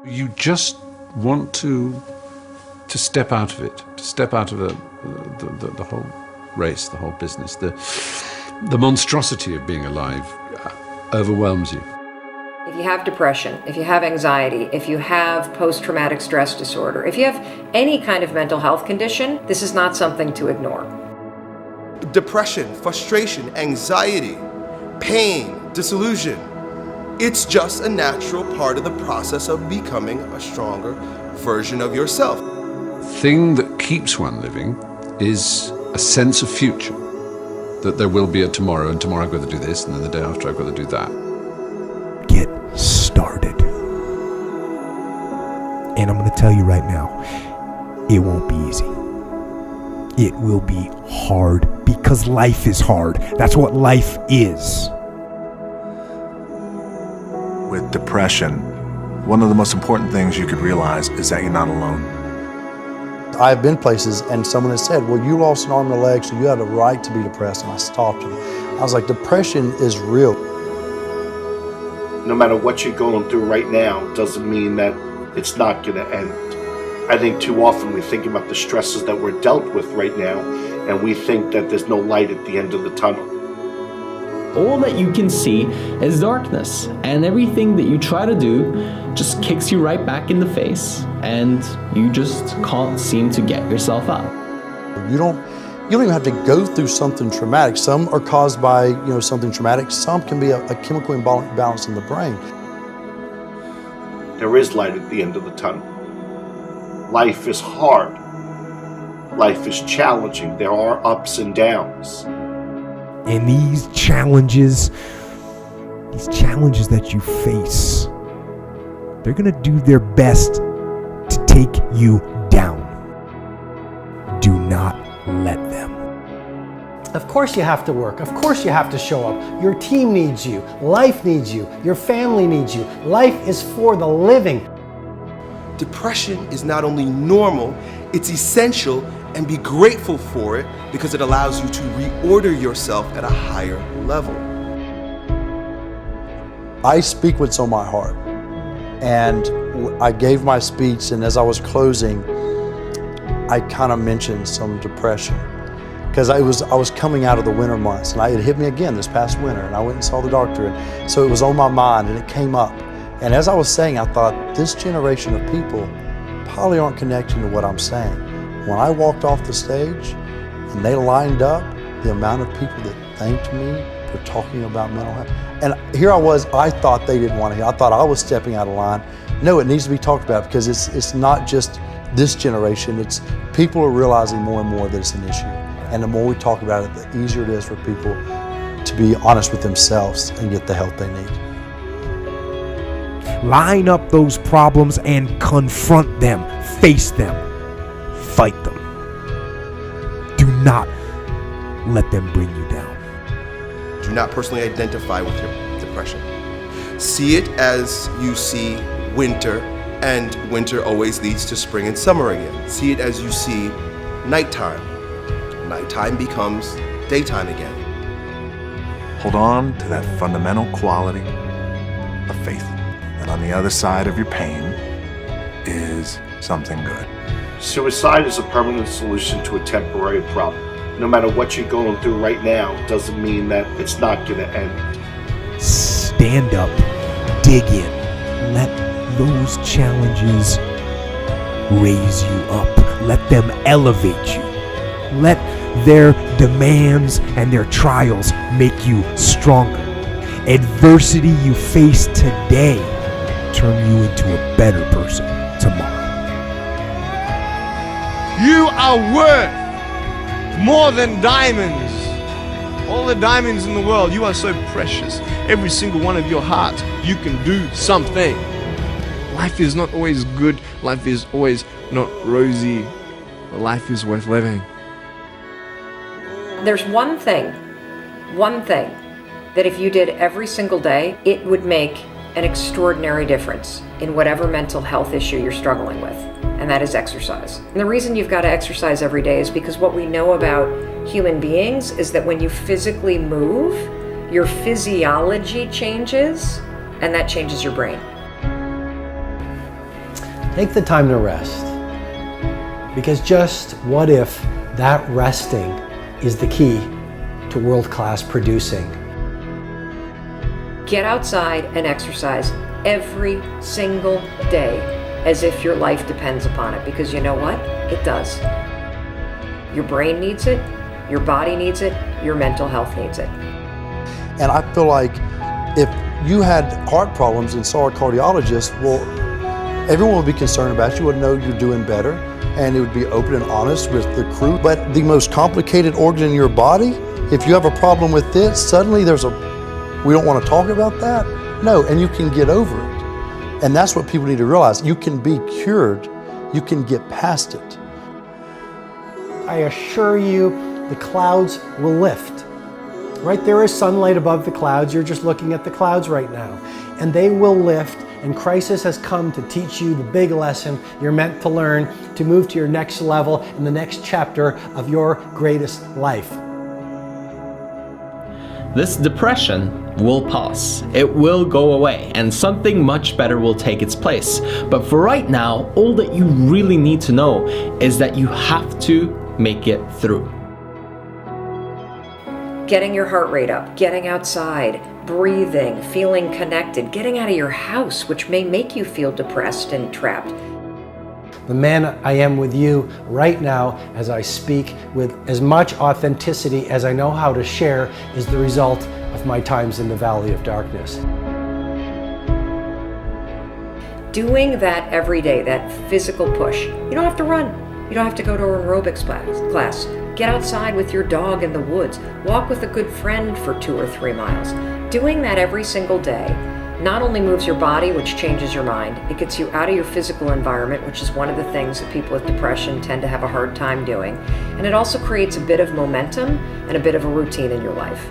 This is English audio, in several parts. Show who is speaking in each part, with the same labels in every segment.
Speaker 1: You just want to step out of it, to step out of the whole race, the whole business. The monstrosity of being alive overwhelms you.
Speaker 2: If you have depression, if you have anxiety, if you have post-traumatic stress disorder, if you have any kind of mental health condition, this is not something to ignore.
Speaker 3: Depression, frustration, anxiety, pain, disillusion. It's just a natural part of the process of becoming a stronger version of yourself.
Speaker 1: The thing that keeps one living is a sense of future, that there will be a tomorrow, and tomorrow I've got to do this, and then the day after I've got to do that.
Speaker 4: Get started. And I'm going to tell you right now, it won't be easy. It will be hard because life is hard. That's what life is.
Speaker 5: With depression, one of the most important things you could realize is that you're not alone.
Speaker 6: I've been places and someone has said, well, you lost an arm and a leg, so you had a right to be depressed. And I stopped them. I was like, depression is real.
Speaker 7: No matter what you're going through right now doesn't mean that it's not going to end. I think too often we think about the stresses that we're dealt with right now, and we think that there's no light at the end of the tunnel.
Speaker 8: All that you can see is darkness, and everything that you try to do just kicks you right back in the face, and you just can't seem to get yourself out.
Speaker 6: You don't even have to go through something traumatic. Some are caused by something traumatic. Some can be a chemical imbalance in the brain.
Speaker 7: There is light at the end of the tunnel. Life is hard. Life is challenging. There are ups and downs.
Speaker 4: And these challenges that you face, they're going to do their best to take you down. Do not let them.
Speaker 9: Of course you have to work. Of course you have to show up. Your team needs you. Life needs you. Your family needs you. Life is for the living.
Speaker 3: Depression is not only normal, it's essential, and be grateful for it because it allows you to reorder yourself at a higher level.
Speaker 6: I speak what's on my heart. And I gave my speech, and as I was closing, I kind of mentioned some depression. Because I was coming out of the winter months, and it hit me again this past winter, and I went and saw the doctor, and so it was on my mind, and it came up. And as I was saying, I thought, this generation of people probably aren't connecting to what I'm saying. When I walked off the stage, and they lined up, the amount of people that thanked me for talking about mental health. And here I was, I thought they didn't want to hear. I thought I was stepping out of line. No, it needs to be talked about because it's not just this generation, it's people are realizing more and more that it's an issue. And the more we talk about it, the easier it is for people to be honest with themselves and get the help they need.
Speaker 4: Line up those problems and confront them, face them, fight them. Do not let them bring you down.
Speaker 3: Do not personally identify with your depression. See it as you see winter, and winter always leads to spring and summer again. See it as you see nighttime. Nighttime becomes daytime again.
Speaker 5: Hold on to that fundamental quality of faith. And on the other side of your pain is something good.
Speaker 7: Suicide is a permanent solution to a temporary problem. No matter what you're going through right now doesn't mean that it's not going to end.
Speaker 4: Stand up, dig in, let those challenges raise you up, let them elevate you, let their demands and their trials make you stronger. Adversity you face today turn you into a better person tomorrow.
Speaker 10: You are worth more than diamonds. All the diamonds in the world, you are so precious. Every single one of your heart, you can do something. Life is not always good. Life is always not rosy. But life is worth living.
Speaker 2: There's one thing that if you did every single day, it would make an extraordinary difference in whatever mental health issue you're struggling with, and that is exercise. And the reason you've got to exercise every day is because what we know about human beings is that when you physically move, your physiology changes, and that changes your brain.
Speaker 9: Take the time to rest. Because just what if that resting is the key to world-class producing?
Speaker 2: Get outside and exercise every single day as if your life depends upon it, because you know what? It does. Your brain needs it, your body needs it, your mental health needs it.
Speaker 6: And I feel like if you had heart problems and saw a cardiologist, well, everyone would be concerned about you, would know you're doing better, and it would be open and honest with the crew. But the most complicated organ in your body, if you have a problem with this, suddenly we don't want to talk about that? No, and you can get over it. And that's what people need to realize. You can be cured. You can get past it.
Speaker 9: I assure you, the clouds will lift. Right, there is sunlight above the clouds. You're just looking at the clouds right now. And they will lift, and crisis has come to teach you the big lesson you're meant to learn to move to your next level in the next chapter of your greatest life.
Speaker 8: This depression will pass. It will go away, and something much better will take its place. But for right now, all that you really need to know is that you have to make it through.
Speaker 2: Getting your heart rate up, getting outside, breathing, feeling connected, getting out of your house, which may make you feel depressed and trapped.
Speaker 9: The man I am with you right now as I speak with as much authenticity as I know how to share is the result of my times in the valley of darkness.
Speaker 2: Doing that every day, that physical push. You don't have to run. You don't have to go to an aerobics class. Get outside with your dog in the woods. Walk with a good friend for 2 or 3 miles. Doing that every single day not only moves your body, which changes your mind, it gets you out of your physical environment, which is one of the things that people with depression tend to have a hard time doing. And it also creates a bit of momentum and a bit of a routine in your life.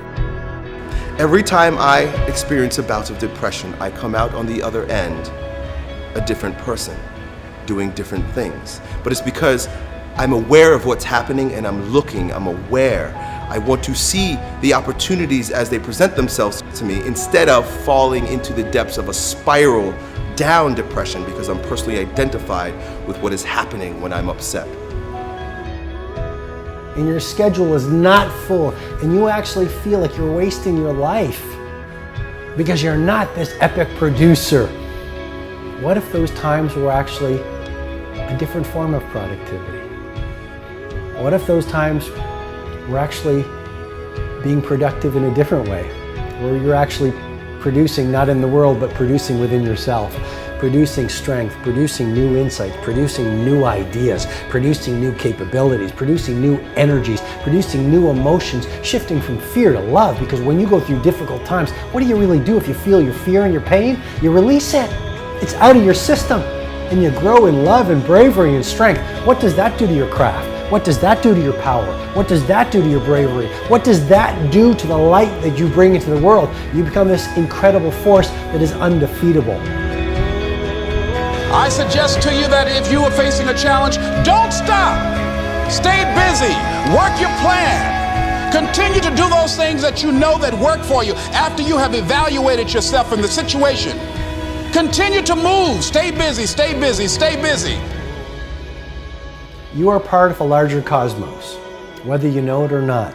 Speaker 3: Every time I experience a bout of depression, I come out on the other end a different person, doing different things. But it's because I'm aware of what's happening and I'm aware. I want to see the opportunities as they present themselves to me instead of falling into the depths of a spiral down depression because I'm personally identified with what is happening when I'm upset.
Speaker 9: And your schedule is not full and you actually feel like you're wasting your life because you're not this epic producer. What if those times were actually a different form of productivity? What if those times were actually being productive in a different way, where you're actually producing not in the world, but producing within yourself, producing strength, producing new insights, producing new ideas, producing new capabilities, producing new energies, producing new emotions, shifting from fear to love, because when you go through difficult times, what do you really do if you feel your fear and your pain? You release it. It's out of your system, and you grow in love and bravery and strength. What does that do to your craft? What does that do to your power? What does that do to your bravery? What does that do to the light that you bring into the world? You become this incredible force that is undefeatable.
Speaker 11: I suggest to you that if you are facing a challenge, don't stop. Stay busy. Work your plan. Continue to do those things that you know that work for you after you have evaluated yourself in the situation. Continue to move. Stay busy, stay busy, stay busy.
Speaker 9: You are part of a larger cosmos, whether you know it or not.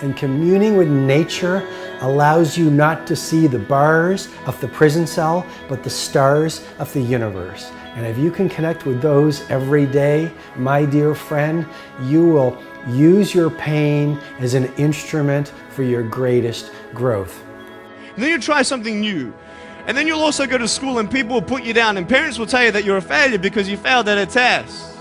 Speaker 9: And communing with nature allows you not to see the bars of the prison cell, but the stars of the universe. And if you can connect with those every day, my dear friend, you will use your pain as an instrument for your greatest growth.
Speaker 10: And then you try something new. And then you'll also go to school and people will put you down and parents will tell you that you're a failure because you failed at a test.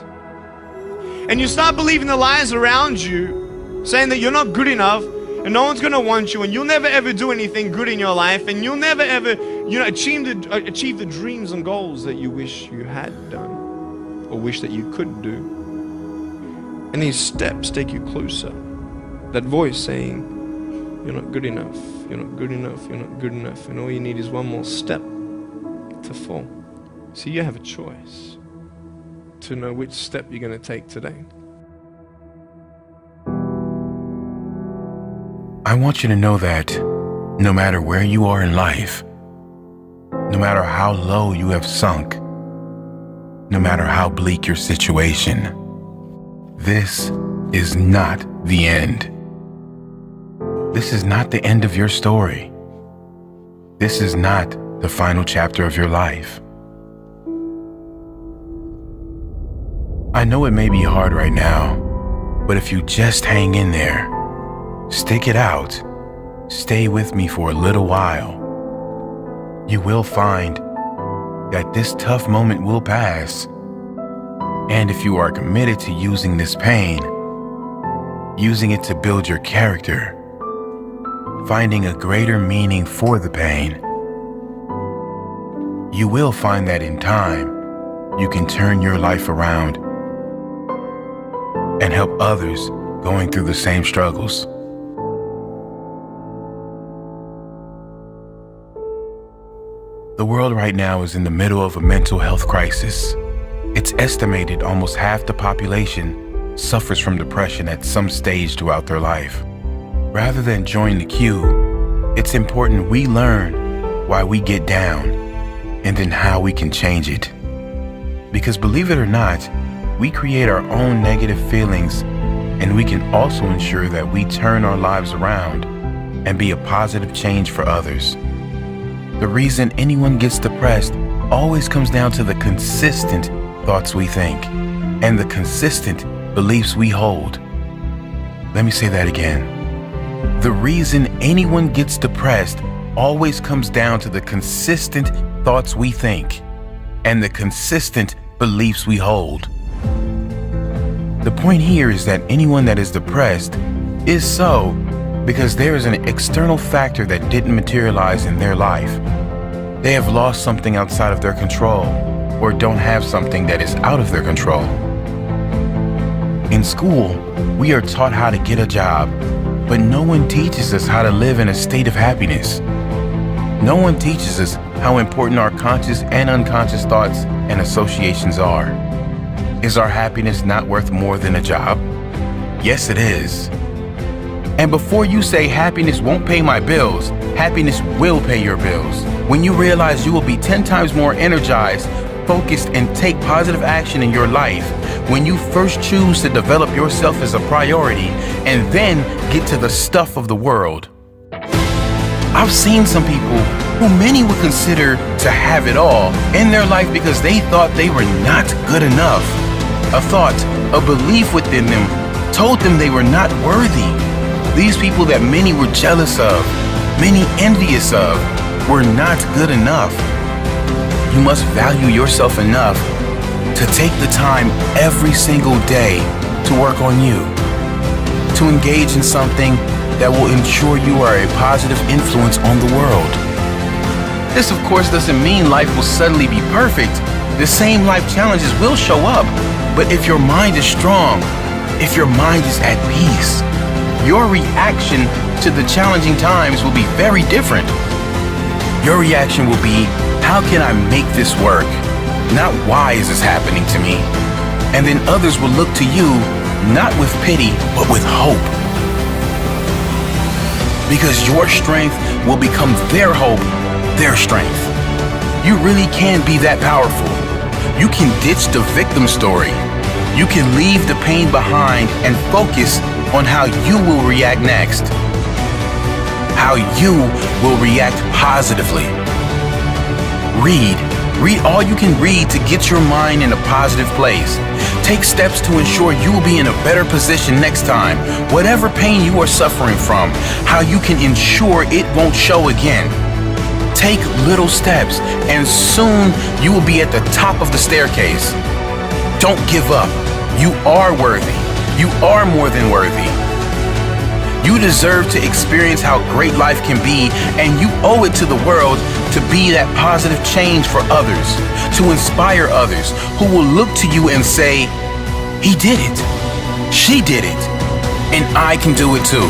Speaker 10: And you start believing the lies around you, saying that you're not good enough and no one's gonna want you and you'll never ever do anything good in your life and you'll never ever, achieve the dreams and goals that you wish you had done or wish that you could do. And these steps take you closer. That voice saying, you're not good enough, you're not good enough, you're not good enough, and all you need is one more step to fall. So you have a choice to know which step you're going to take today.
Speaker 12: I want you to know that no matter where you are in life, no matter how low you have sunk, no matter how bleak your situation. This is not the end. This is not the end of your story. This is not the final chapter of your life. I know it may be hard right now, but if you just hang in there, stick it out, stay with me for a little while, you will find that this tough moment will pass. And if you are committed to using this pain, using it to build your character, finding a greater meaning for the pain, you will find that in time, you can turn your life around and help others going through the same struggles. The world right now is in the middle of a mental health crisis. It's estimated almost half the population suffers from depression at some stage throughout their life. Rather than join the queue, it's important we learn why we get down and then how we can change it. Because believe it or not, we create our own negative feelings, and we can also ensure that we turn our lives around and be a positive change for others. The reason anyone gets depressed always comes down to the consistent thoughts we think and the consistent beliefs we hold. Let me say that again. The reason anyone gets depressed always comes down to the consistent thoughts we think and the consistent beliefs we hold. The point here is that anyone that is depressed is so because there is an external factor that didn't materialize in their life. They have lost something outside of their control or don't have something that is out of their control. In school, we are taught how to get a job, but no one teaches us how to live in a state of happiness. No one teaches us how important our conscious and unconscious thoughts and associations are. Is our happiness not worth more than a job? Yes, it is. And before you say happiness won't pay my bills, happiness will pay your bills. When you realize you will be 10 times more energized, focused, and take positive action in your life, when you first choose to develop yourself as a priority and then get to the stuff of the world. I've seen some people who many would consider to have it all in their life because they thought they were not good enough. A thought, a belief within them told them they were not worthy. These people that many were jealous of, many envious of, were not good enough. You must value yourself enough to take the time every single day to work on you, to engage in something that will ensure you are a positive influence on the world. This, of course, doesn't mean life will suddenly be perfect. The same life challenges will show up, but if your mind is strong, if your mind is at peace, your reaction to the challenging times will be very different. Your reaction will be, how can I make this work? Not why is this happening to me? And then others will look to you, not with pity, but with hope. Because your strength will become their hope, their strength. You really can be that powerful. You can ditch the victim story. You can leave the pain behind and focus on how you will react next. How you will react positively. Read all you can read to get your mind in a positive place. Take steps to ensure you will be in a better position next time. Whatever pain you are suffering from, how you can ensure it won't show again. Take little steps and soon you will be at the top of the staircase. Don't give up. You are worthy. You are more than worthy. You deserve to experience how great life can be, and you owe it to the world to be that positive change for others, to inspire others who will look to you and say, he did it, she did it, and I can do it too.